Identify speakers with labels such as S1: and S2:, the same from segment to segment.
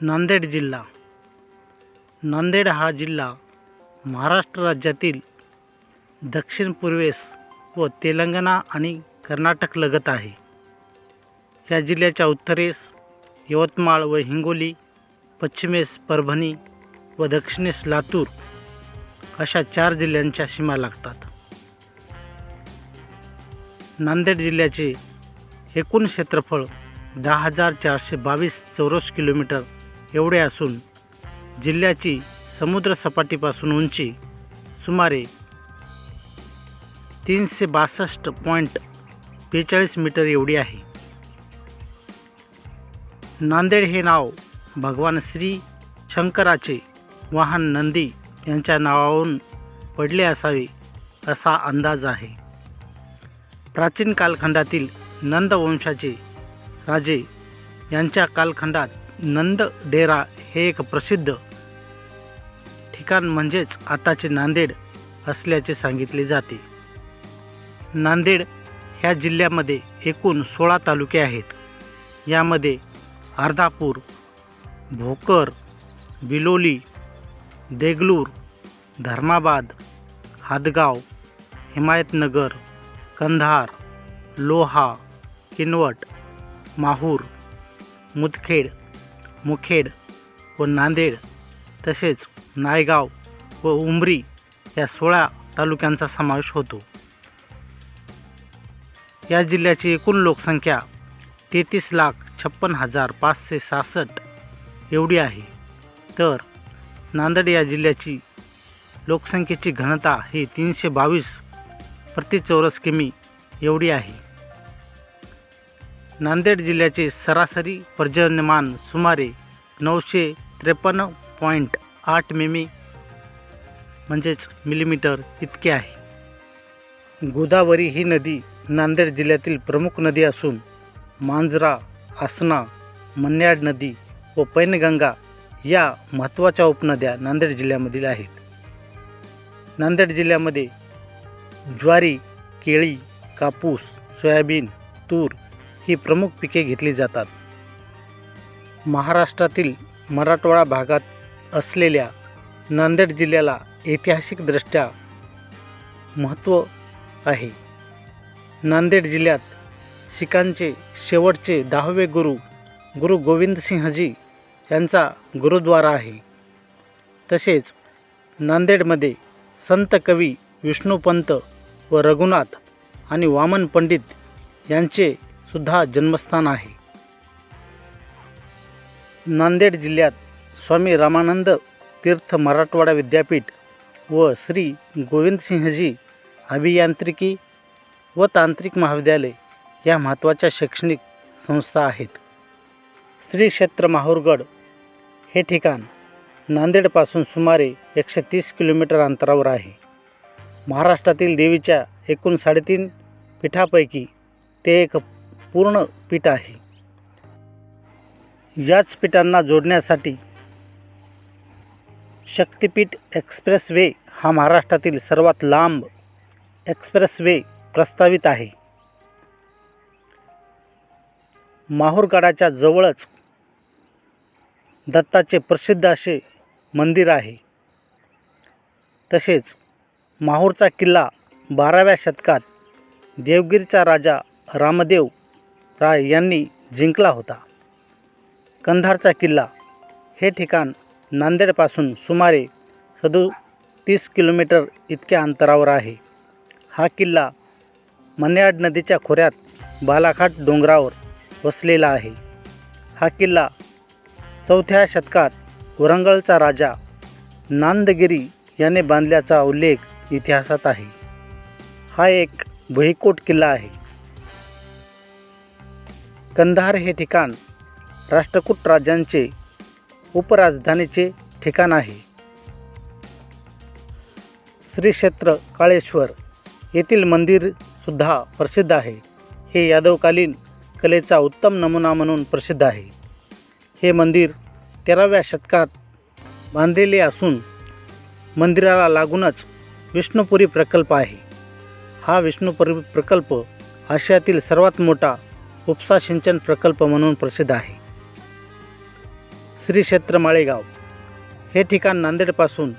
S1: नांदेड जिल्हा. नांदेड हा जिल्हा महाराष्ट्र राज्यातील दक्षिण पूर्वेस व तेलंगणा आणि कर्नाटक लगत आहे. या जिल्ह्याच्या उत्तरेस यवतमाळ व हिंगोली, पश्चिमेस परभणी व दक्षिणेस लातूर अशा 4 जिल्ह्यांच्या सीमा लागतात. नांदेड जिल्ह्याचे एकूण क्षेत्रफळ 10,422 चौरस किलोमीटर एवढे असून जिल्ह्याची समुद्र सपाटीपासून उंची सुमारे 362.42 मीटर एवढी आहे. नांदेड हे नाव भगवान श्री शंकराचे वाहन नंदी यांच्या नावावरून पडले असावे असा अंदाज आहे. प्राचीन कालखंडातील नंद वंशाचे राजे यांच्या कालखंडात नंद डेरा हे एक प्रसिद्ध ठिकाण म्हणजेच आताचे नांदेड असल्याचे सांगितले जाते. नांदेड ह्या जिल्ह्यामध्ये एकूण 16 तालुके आहेत. यामध्ये अर्धापूर, भोकर, बिलोली, देगलूर, धर्माबाद, हादगाव, हिमायतनगर, कंधार, लोहा, किनवट, माहूर, मुदखेड, मुखेड व नांदेड तसेच नायगाव व उमरी या 16 तालुक्यांचा समावेश होतो. या जिल्ह्याची एकूण लोकसंख्या 33,56,566 एवढी आहे. तर नांदेड या जिल्ह्याची लोकसंख्येची घनता ही 322 प्रति चौरस किमी एवढी आहे. नांदेड जिल्ह्याचे सरासरी पर्जन्यमान सुमारे 953.8 मिमी म्हणजेच मिलीमीटर इतके आहे. गोदावरी ही नदी नांदेड जिल्ह्यातील प्रमुख नदी असून मांजरा, आसना, मन्याड नदी व पैनगंगा या महत्त्वाच्या उपनद्या नांदेड जिल्ह्यामधील आहेत. नांदेड जिल्ह्यामध्ये ज्वारी, केळी, कापूस, सोयाबीन, तूर ही प्रमुख पिके घेतली जातात. महाराष्ट्रातील मराठवाडा भागात असलेल्या नांदेड जिल्ह्याला ऐतिहासिकदृष्ट्या महत्त्व आहे. नांदेड जिल्ह्यात शीखांचे शेवटचे 10वे गुरु गोविंदसिंहजी यांचा गुरुद्वारा आहे. तसेच नांदेडमध्ये संत कवी विष्णुपंत व रघुनाथ आणि वामन पंडित यांचे सुद्धा जन्मस्थान आहे. नांदेड जिल्ह्यात स्वामी रामानंद तीर्थ मराठवाडा विद्यापीठ व श्री गोविंदसिंहजी अभियांत्रिकी व तांत्रिक महाविद्यालय या महत्त्वाच्या शैक्षणिक संस्था आहेत. श्री क्षेत्र माहूरगड हे ठिकाण नांदेडपासून सुमारे 130 किलोमीटर अंतरावर आहे. महाराष्ट्रातील देवीच्या एकूण 3.5 पीठापैकी ते एक पूर्ण पीठ आहे. याच पीठांना जोडण्यासाठी शक्तिपीठ एक्सप्रेसवे हा महाराष्ट्रातील सर्वात लांब एक्सप्रेसवे प्रस्तावित आहे. माहूरगडाच्या जवळच दत्ताचे प्रसिद्ध असे मंदिर आहे. तसेच माहूरचा किल्ला 12व्या शतकात देवगिरीचा राजा रामदेव राय यांनी जिंकला होता. कंधारचा किल्ला हे ठिकाण नांदेडपासून सुमारे 37 किलोमीटर इतक्या अंतरावर आहे. हा किल्ला मन्याड नदीच्या खोऱ्यात बालाघाट डोंगरावर वसलेला आहे. हा किल्ला 4थ्या शतकात वरंगळचा राजा नांदगिरी याने बांधल्याचा उल्लेख इतिहासात आहे. हा एक भुईकोट किल्ला आहे. कंधार हे ठिकाण राष्ट्रकूट राजांचे उपराजधानीचे ठिकाण आहे. श्री क्षेत्र काळेश्वर येथील मंदिरसुद्धा प्रसिद्ध आहे. हे यादवकालीन कलेचा उत्तम नमुना म्हणून प्रसिद्ध आहे. हे मंदिर 13व्या शतकात बांधलेले असून मंदिराला लागूनच विष्णुपुरी प्रकल्प आहे. हा विष्णुपुरी प्रकल्प आशियातील सर्वात मोठा उपसा सिंचन प्रकल्प म्हणून प्रसिद्ध आहे. श्री क्षेत्र माळेगाव हे ठिकाण नांदेडपासून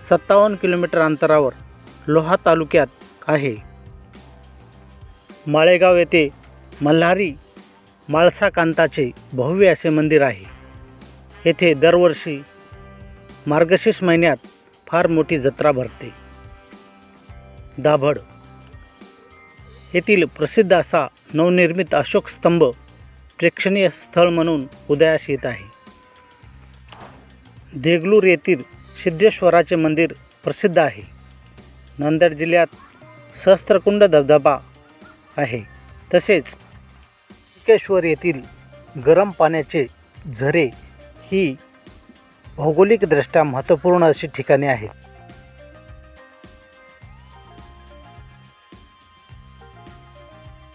S1: 57 किलोमीटर अंतरावर लोहा तालुक्यात आहे. माळेगाव येथे मल्हारी माळसाकांताचे भव्य असे मंदिर आहे. येथे दरवर्षी मार्गशीर्ष महिन्यात फार मोठी जत्रा भरते. दाभड येथील प्रसिद्ध असा नवनिर्मित अशोक स्तंभ प्रेक्षणीय स्थळ म्हणून उदयास येत आहे. देगलूर येथील सिद्धेश्वराचे मंदिर प्रसिद्ध आहे. नांदेड जिल्ह्यात सहस्त्रकुंड धबधबा आहे. तसेच केश्वर येथील गरम पाण्याचे झरे ही भौगोलिकदृष्ट्या महत्त्वपूर्ण अशी ठिकाणे आहेत.